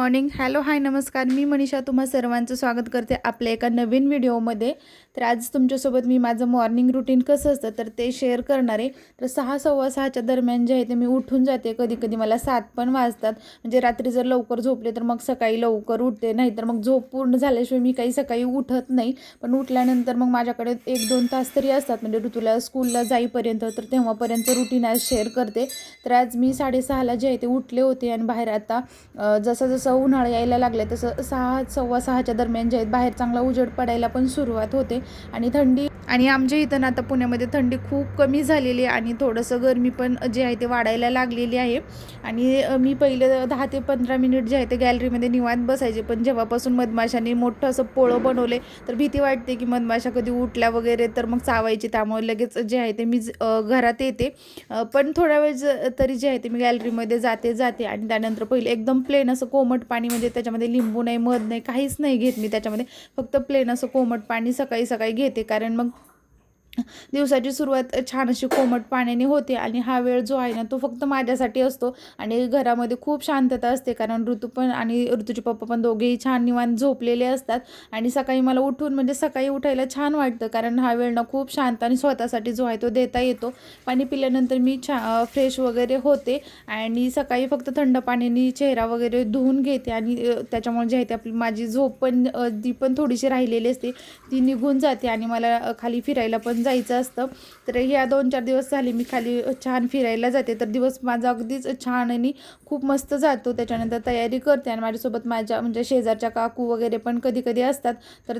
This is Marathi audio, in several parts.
मॉर्निंग. हॅलो, हाय, नमस्कार. मी मनीषा तुम्हा सर्वांचं स्वागत करते आपल्या एका नवीन व्हिडिओमध्ये. तर आज तुमच्यासोबत मी माझं मॉर्निंग रुटीन कसं असतं तर ते शेअर करणार आहे. तर 6:15 दरम्यान जे आहे ते मी उठून जाते. कधी कधी मला 7 पण वाजतात. म्हणजे रात्री जर लवकर झोपले तर मग सकाळी लवकर उठते, नाहीतर मग झोप पूर्ण झाल्याशिवाय मी काही सकाळी उठत नाही. पण उठल्यानंतर मग माझ्याकडे 1-2 तास तरी असतात, म्हणजे ऋतूला स्कूलला जाईपर्यंत. तर तेव्हापर्यंत रुटीन आज शेअर करते. तर आज मी 6:30ला जे आहे ते उठले होते आणि बाहेर आता जसं जसं उन्हाळा यायला लागले तसं 6 6:15च्या दरम्यान जे आहेत बाहेर चांगला उजेड पडायला पण सुरुवात होते. आणि थंडी आणि आमच्या इथं ना आता पुण्यामध्ये थंडी खूप कमी झालेली आहे आणि थोडंसं गरमी पण जे आहे ते वाढायला लागलेली आहे. आणि मी पहिले 10 ते 15 मिनिट जे आहे ते गॅलरीमध्ये निवांत बसायचे, पण जेव्हापासून मधमाशांनी मोठं असं पोळं बनवले तर भीती वाटते की मधमाशा कधी उठल्या वगैरे तर मग चावायची. त्यामुळे लगेच जे आहे ते मी घरात येते. पण थोडा वेळ तरी जे आहे ते मी गॅलरीमध्ये जाते आणि त्यानंतर पहिले एकदम प्लेन असं कोमट पाणी, म्हणजे त्याच्यामध्ये लिंबू नाही, मध नाही, काहीच नाही घेत मी त्याच्यामध्ये. फक्त प्लेन असं कोमट पाणी सकाळी सकाळी घेते, कारण मग दिवसाची सुरुवात छान अशी कोमट पाण्याने होते. आणि हा वेळ जो आहे ना तो फक्त माझ्यासाठी असतो आणि घरामध्ये खूप शांतता असते, कारण ऋतू पण आणि ऋतूचे पप्पा पण दोघेही छान निवांत झोपलेले असतात. आणि सकाळी मला उठून म्हणजे सकाळी उठायला छान वाटतं, कारण हा वेळ ना खूप शांत आणि स्वतःसाठी जो आहे तो देता येतो. पाणी पिल्यानंतर मी फ्रेश वगैरे होते आणि सकाळी फक्त थंड पाण्याने चेहरा वगैरे धुवून घेते. आणि त्याच्यामुळे जे आहे ते आपली माझी झोप पण ती पण थोडीशी राहिलेली असते, ती निघून जाते. आणि मला खाली फिरायला पण जायचं असतं. तर ह्या 2-4 दिवस झाले मी खाली छान फिरायला जाते. तर दिवस माझा अगदीच छान आणि खूप मस्त जातो. त्याच्यानंतर तयारी करते आणि माझ्यासोबत माझ्या म्हणजे शेजारच्या काकू वगैरे पण कधी कधी असतात. तर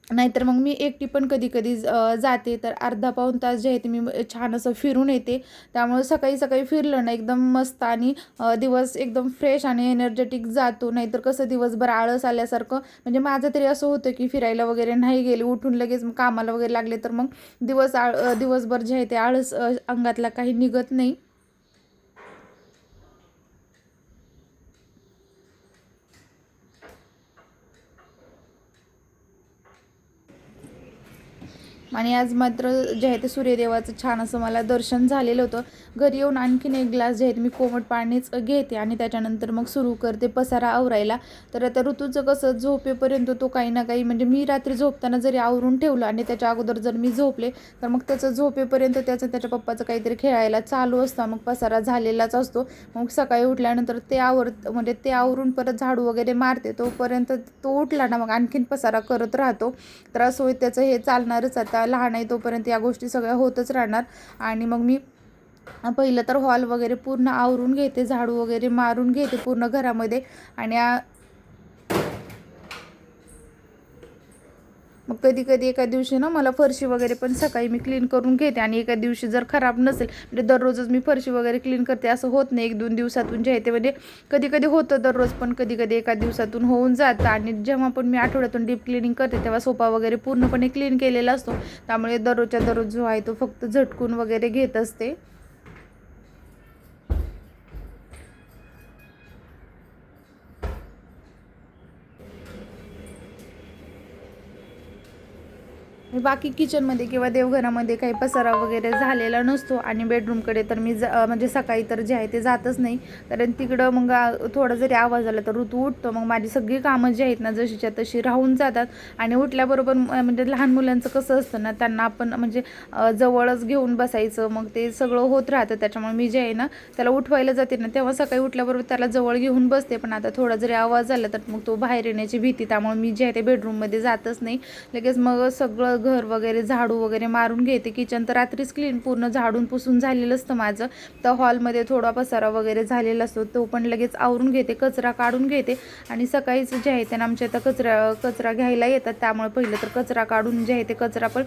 नाहीतर मग मी एकटी पण कधी कधी जाते. तर अर्धा-पाऊण तास जे आहे ते मी छान असं फिरून येते. त्यामुळे सकाळी सकाळी फिरलं ना एकदम मस्त आणि दिवस एकदम फ्रेश आणि एनर्जेटिक जातो. नाहीतर कसं दिवसभर आळस आल्यासारखं, म्हणजे माझं तरी असं होतं की फिरायला वगैरे नाही गेले, उठून लगेच मग कामाला वगैरे लागले तर मग दिवसभर जे आहे ते आळस अंगातला काही निघत नाही. आणि आज मात्र जे आहे ते सूर्यदेवाचं छान असं मला दर्शन झालेलं होतं. घरी येऊन आणखीन एक ग्लास जे आहे ते मी कोमट पाणीच घेते आणि त्याच्यानंतर मग सुरू करते पसारा आवरायला. तर आता ऋतूचं कसं झोपेपर्यंत तो काही ना काही, म्हणजे मी रात्री झोपताना जरी आवरून ठेवलं आणि त्याच्या अगोदर जर मी झोपले तर मग त्याचं झोपेपर्यंत त्याच्या पप्पाचं काहीतरी खेळायला चालू असतं, मग पसारा झालेलाच असतो. मग सकाळी उठल्यानंतर म्हणजे ते आवरून परत झाडू वगैरे मारते, तोपर्यंत तो उठला ना मग आणखीन पसारा करत राहतो. तर असं होईल त्याचं हे चालणारच. आता लहान आहे तोपर्यंत या गोष्टी सगळ्या होतच राहणार. आणि मग मी पहिलं तर हॉल वगैरे पूर्ण आवरून घेते, झाडू वगैरे मारून घेते पूर्ण घरामध्ये. आणि मग कधी कधी एका दिवशी ना मला फरशी वगैरे पण सकाळी मी क्लीन करून घेते. आणि एका दिवशी जर खराब नसेल, म्हणजे दररोजच मी फरशी वगैरे क्लीन करते असं होत नाही. 1-2 दिवसातून जे आहे ते, म्हणजे कधी कधी होतं दररोज, पण कधी कधी एका दिवसातून होऊन जातं. आणि जेव्हा पण मी आठवड्यातून डीप क्लिनिंग करते तेव्हा सोफा वगैरे पूर्णपणे क्लीन केलेला असतो. त्यामुळे दररोजच्या दररोज जो आहे तो फक्त झटकून वगैरे घेत असते. बाकी किचनमध्ये किंवा देवघरामध्ये काही पसारा वगैरे झालेला नसतो. आणि बेडरूमकडे तर मी म्हणजे सकाळी तर जे आहे ते जातच नाही, कारण तिकडं मग थोडा जरी आवाज आला तर ऋतू उठतो. मग माझी सगळी कामं जी आहेत ना जशीच्या तशी राहून जातात. आणि उठल्याबरोबर म्हणजे लहान मुलांचं कसं असतं ना, त्यांना आपण म्हणजे जवळच घेऊन बसायचं, मग ते सगळं होत राहतं. त्याच्यामुळे मी जे आहे ना त्याला उठवायला जाते ना तेव्हा सकाळी उठल्याबरोबर त्याला जवळ घेऊन बसते. पण आता थोडा जरी आवाज आला तर मग तो बाहेर येण्याची भीती, त्यामुळे मी जे आहे ते बेडरूममध्ये जातच नाही. लगेच मग सगळं घर वगैरे झाडू वगैरे मारून घेते. किचन तर रात्रीच क्लीन पूर्ण झाडून पुसून झालेलं असतं माझं. तर हॉलमध्ये थोडा पसारा वगैरे झालेला असतो, तो पण लगेच आवरून घेते, कचरा काढून घेते. आणि सकाळीच जे आहे त्यांना आमच्या आता कचरा घ्यायला येतात, त्यामुळे पहिलं तर कचरा काढून जे आहे ते कचरा पण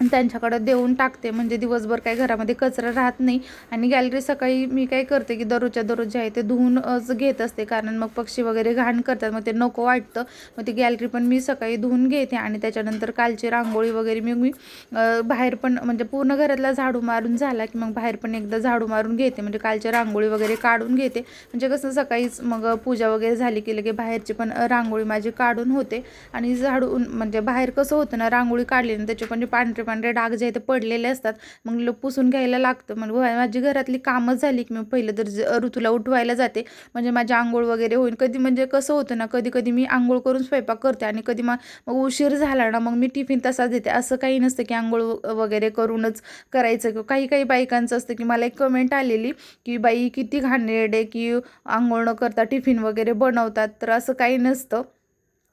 त्यांच्याकडं देऊन टाकते, म्हणजे दिवसभर काही घरामध्ये कचरा राहत नाही. आणि गॅलरी सकाळी मी काय करते की दररोजच्या दररोज जे आहे ते धुवूनच घेत असते, कारण मग पक्षी वगैरे घाण करतात, मग ते नको वाटतं. मग ती गॅलरी पण मी सकाळी धुवून घेते. आणि त्याच्यानंतर कालची रांगोळी वगैरे मी बाहेर पण, म्हणजे पूर्ण घरातला झाडू मारून झाला की मग बाहेर पण एकदा झाडू मारून घेते, म्हणजे कालची रांगोळी वगैरे काढून घेते. म्हणजे कसं सकाळीच मग पूजा वगैरे झाली की लगे बाहेरची पण रांगोळी माझी काढून होते. आणि झाडून म्हणजे बाहेर कसं होतं ना, रांगोळी काढली ना त्याचे पण पांढरे पांढरे डाग जे आहे ते पडलेले असतात, मग पुसून घ्यायला लागतं. मग माझी घरातली कामं झाली की मी पहिलं तर ऋतूला उठवायला जाते, म्हणजे माझी अंघोळ वगैरे होईल. कधी म्हणजे कसं होतं ना, कधी कधी मी अंघोळ करून स्वयंपाक करते आणि कधी मग उशीर झाला ना, मग मी टिफिन तसाच देते. असं काही नसतं की अंघोळ वगैरे करूनच करायचं. किंवा काही काही बायकांचं असतं की मला एक कमेंट आलेली की बाई किती घाणेरडे की अंघोळ न करता टिफिन वगैरे बनवतात. तर असं काही नसतं,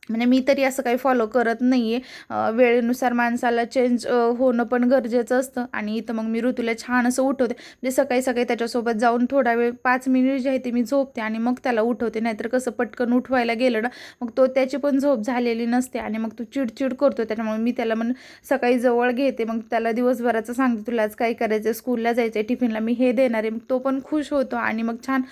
म्हणजे मी तरी असं काही फॉलो करत नाही आहे. वेळेनुसार माणसाला चेंज होणं पण गरजेचं असतं. आणि इथं मग मी ऋतूला छान असं उठवते, म्हणजे सकाळी सकाळी त्याच्यासोबत जाऊन थोडा वेळ 5 मिनिट जे आहे ते मी झोपते आणि मग त्याला उठवते. नाहीतर कसं पटकन उठवायला गेलं ना, मग त्याची पण झोप झालेली नसते आणि मग तो चिडचिड करतो. त्याच्यामुळे मी त्याला सकाळी जवळ घेते, मग त्याला दिवसभराचं सांगते तुला आज काय करायचं, स्कूलला जायचं आहे, टिफिनला मी हे देणार आहे. मग तो पण खुश होतो आणि मग छान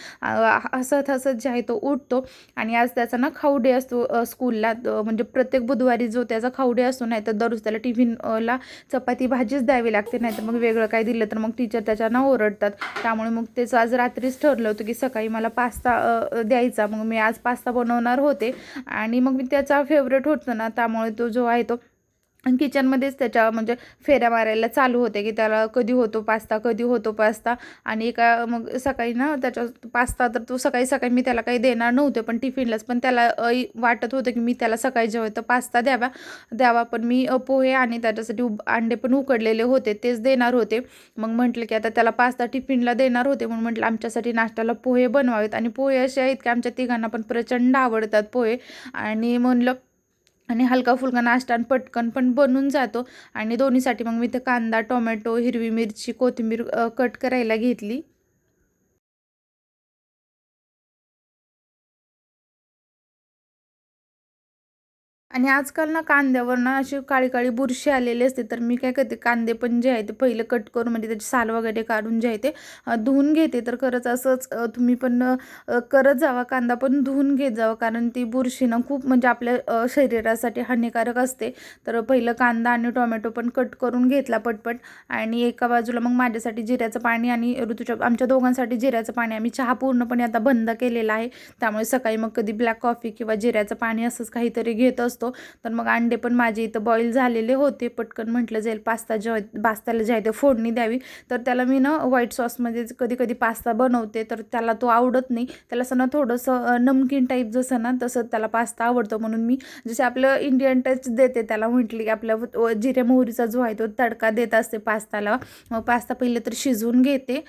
हसत हसत जे आहे तो उठतो. आणि आज त्याचा ना खाऊ डे असतो स्कूलला, म्हणजे प्रत्येक बुधवारी जो त्याचा खाऊ डे असतो. नाही तर दररोज त्याला टिफिनला चपाती भाजीच द्यावी लागते, नाही तर मग वेगळं काय दिलं तर मग टीचर त्याच्यानं ओरडतात. त्यामुळे मग त्याचं आज रात्रीच ठरलं होतं की सकाळी मला पास्ता द्यायचा. मग मी आज पास्ता बनवणार होते आणि मग मी त्याचा फेवरेट होतो ना, त्यामुळे तो जो आहे तो किचनमध्येच त्याच्या म्हणजे फेऱ्या मारायला चालू होते की त्याला कधी होतो पास्ता, कधी होतो पास्ता. आणि मग सकाळी ना त्याच्या पास्ता तर तो सकाळी सकाळी मी त्याला काही देणार नव्हते, पण टिफिनलाच पण त्याला वाटत होतं की मी त्याला सकाळी जेव्हा तर पास्ता द्यावा. पण मी पोहे आणि त्याच्यासाठी अंडे पण उकडलेले होते तेच देणार होते. मग म्हटलं की आता त्याला पास्ता टिफिनला देणार होते, म्हणून म्हटलं आमच्यासाठी नाश्त्याला पोहे बनवावेत. आणि पोहे असे आहेत की आमच्या तिघांना पण प्रचंड आवडतात पोहे. आणि म्हणलं आणि हलका फुलका नाश्ता आणि पटकन पण बनून जातो. आणि दोन्हीसाठी मग मी ते कांदा, टोमॅटो, हिरवी मिरची, कोथिंबीर कट करायला घेतली. आणि आजकाल ना कांद्यावर ना अशी काळी काळी बुरशी आलेली असते, तर मी काय करते कांदे पण जे आहे ते पहिले कट करून म्हणजे त्याची साल वगैरे काढून जे आहे ते धुवून घेते. तर खरंच असंच तुम्ही पण करत जावा, कांदा पण धुवून घेत जावा, कारण ती बुरशी ना खूप म्हणजे आपल्या शरीरासाठी हानिकारक असते. तर पहिलं कांदा आणि टोमॅटो पण कट करून घेतला पटपट. आणि एका बाजूला मग माझ्यासाठी जिऱ्याचं पाणी आणि ऋतूच्या आमच्या दोघांसाठी जिऱ्याचं पाणी, आम्ही चहा पूर्णपणे आता बंद केलेला आहे. त्यामुळे सकाळी मग कधी ब्लॅक कॉफी किंवा जिऱ्याचं पाणी असंच काहीतरी घेत असतो. तर मग अंडे पण माझे इथं बॉईल झालेले होते, पटकन म्हटलं जाईल पास्त्याला जे आहे ते फोडणी द्यावी. तर त्याला मी ना व्हाईट सॉसमध्ये कधी कधी पास्ता बनवते, तर त्याला तो आवडत नाही. त्याला असं ना थोडंसं नमकीन टाईप जसं ना तसं त्याला पास्ता आवडतो, म्हणून मी जसे आपलं इंडियन टच देते त्याला. म्हटली की आपल्या जिरे मोहरीचा जो आहे तो तडका देत असते पास्ताला. मग पास्ता पहिले तर शिजवून घेते.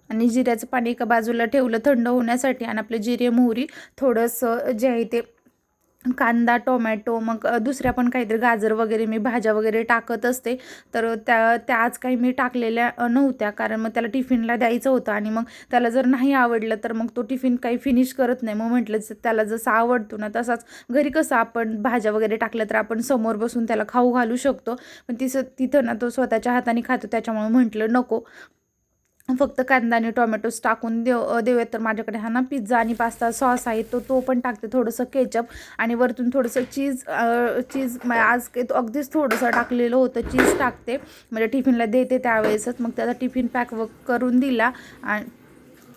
आणि जिऱ्याचं पाणी एका बाजूला ठेवलं थंड होण्यासाठी. आणि आपले जिरे मोहरी थोडंसं जे आहे ते कांदा, टोमॅटो, मग दुसऱ्या पण काहीतरी गाजर वगैरे मी भाज्या वगैरे टाकत असते. तर त्या आज काही मी टाकलेल्या नव्हत्या, कारण मग त्याला टिफिनला द्यायचं होतं. आणि मग त्याला जर नाही आवडलं तर मग तो टिफिन काही फिनिश करत नाही. मग म्हटलं त्याला जसं आवडतो ना तसाच घरी कसं आपण भाज्या वगैरे टाकल्या तर आपण समोर बसून त्याला खाऊ घालू शकतो, पण तिथं ना तो स्वतःच्या हाताने खातो. त्याच्यामुळे म्हटलं नको, फक्त कांदा आणि टोमॅटोज टाकून देऊयात. तर माझ्याकडे हा ना पिझ्झा आणि पास्ता सॉस आहे, तो पण टाकते, थोडंसं केचप आणि वरतून थोडंसं चीज आज अगदीच थोडंसं टाकलेलं होतं, चीज टाकते म्हणजे टिफिनला देते त्यावेळेसच. मग त्याचा टिफिन पॅक करून दिला.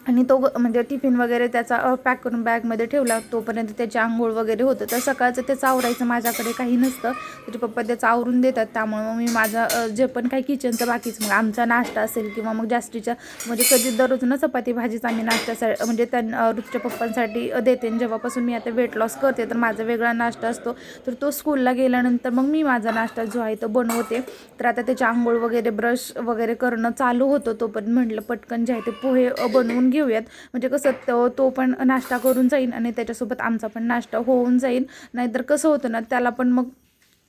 आणि तो म्हणजे टिफिन वगैरे त्याचा पॅक करून बॅगमध्ये ठेवला. तोपर्यंत त्याची आंघोळ वगैरे होतं. तर सकाळचं त्याचं आवरायचं माझ्याकडे काही नसतं, त्याचे पप्पा त्याचं आवरून देतात. त्यामुळे मग मी माझं जे पण काही किचनचं बाकीच मग आमचा नाश्ता असेल किंवा मग जास्तीच्या म्हणजे कधी दररोज ना चपाती भाजीच आम्ही नाश्त्यासाठी म्हणजे ऋतूच्या पप्पांसाठी देते. आणि जेव्हापासून मी आता वेट लॉस करते तर माझा वेगळा नाश्ता असतो. तर तो स्कूलला गेल्यानंतर मग मी माझा नाश्ता जो आहे तो बनवते. तर आता त्याची आंघोळ वगैरे ब्रश वगैरे करणं चालू होतं, तोपर्यंत म्हटलं पटकन जे आहे ते पोहे बनवून घेऊयात, म्हणजे कसं तो पण नाश्ता करून जाईल आणि त्याच्यासोबत आमचा पण नाश्ता होऊन जाईल. नाहीतर कसं होतं ना, त्याला पण मग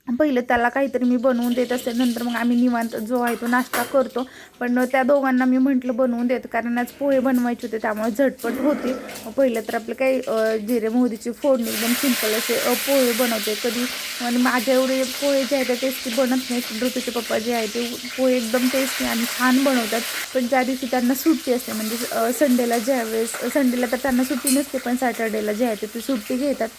पहिलं त्याला काहीतरी मी बनवून देत असते, नंतर मग आम्ही निवांत जो आहे तो नाश्ता करतो. पण त्या दोघांना मी म्हटलं बनवून देत, कारण आज पोहे बनवायचे होते त्यामुळे झटपट होती. पहिलं तर आपलं काही जिरे मोहरीची फोडणी एकदम सिंपल असे पोहे बनवते कधी. आणि माझ्या एवढे पोहे जे आहेत ते टेस्टी बनत नाहीत. ऋतूचे पप्पा जे आहे ते पोहे एकदम टेस्टी आणि छान बनवतात. पण ज्या दिवशी त्यांना सुट्टी असते म्हणजे संडेला ज्यावेळेस संडेला तर त्यांना सुट्टी नसते, पण सॅटर्डेला जे आहे ते सुट्टी घेतात.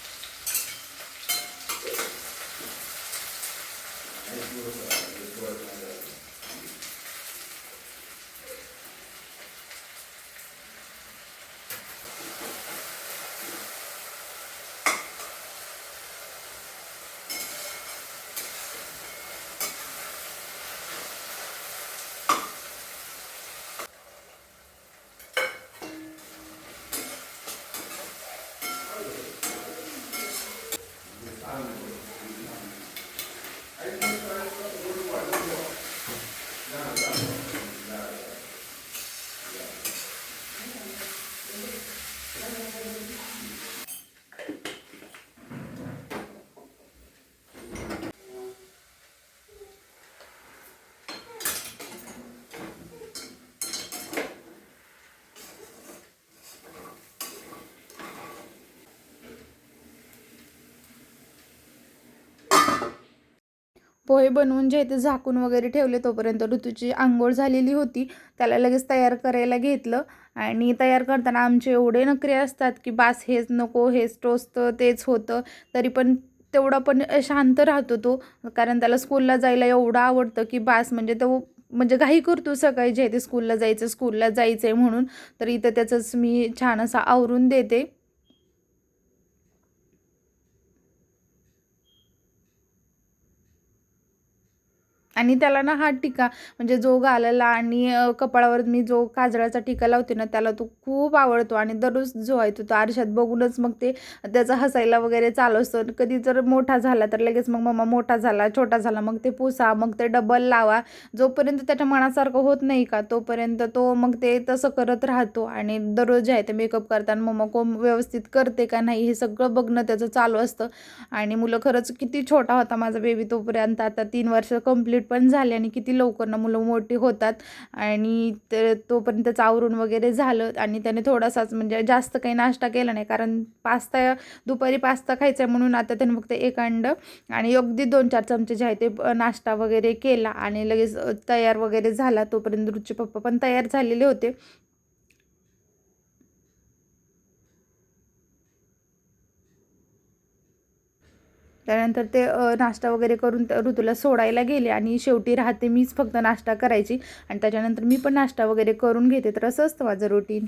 पोहे बनवून जे ते झाकून वगैरे ठेवले, तोपर्यंत ऋतूची अंघोळ झालेली होती. त्याला लगेच तयार करायला घेतलं आणि तयार करताना आमचे एवढे नखरे असतात की बास हेच नको, हेच टोचतं, तेच होतं. तरी पण तेवढा पण शांत राहतो तो, कारण त्याला स्कूलला जायला एवढं आवडतं की बास, म्हणजे तो म्हणजे घाई करतो सकाळी जे ते स्कूलला जायचं, स्कूलला जायचं आहे म्हणून. तर इथं त्याचंच मी छान असं आवरून देते. आणि त्याला ना हा टिका म्हणजे जो गालाला आणि कपाळावर मी जो काजळाचा टिका लावते ना, त्याला तो खूप आवडतो आणि दररोज जो आहे तो आरशात बघूनच मग ते त्याचा हसायला वगैरे चालू असतं. कधी जर मोठा झाला तर लगेच मग मम्मा मोठा झाला, छोटा झाला, मग ते पुसा, मग ते डबल लावा. जोपर्यंत त्याच्या मनासारखं होत नाही का, तोपर्यंत तो मग ते तसं करत राहतो. आणि दररोज जे आहे ते मेकअप करताना मम्मा कोण व्यवस्थित करते का नाही हे सगळं बघणं त्याचं चालू असतं. आणि मुलं खरंच किती छोटा होता माझा बेबी तोपर्यंत, आता 3 वर्ष कंप्लीट पण झाले आणि किती लवकर ना मुलं मोठी होतात. आणि तोपर्यंत त्याचं आवरून वगैरे झालं आणि त्याने थोडासाच म्हणजे जास्त काही नाश्ता केला नाही, कारण पास्ता दुपारी पास्ता खायचा आहे म्हणून आता त्याने फक्त एक अंडं आणि अगदी 2-4 चमचे जे आहे ते नाश्ता वगैरे केला आणि लगेच तयार वगैरे झाला. तोपर्यंत रुचे पप्पा पण तयार झालेले होते. त्यानंतर ते नाश्ता वगैरे करून ऋतूला सोडायला गेले आणि शेवटी राहते मीच फक्त नाश्ता करायची आणि त्याच्यानंतर मी पण नाश्ता वगैरे करून घेते. तर असं असतं माझं रुटीन.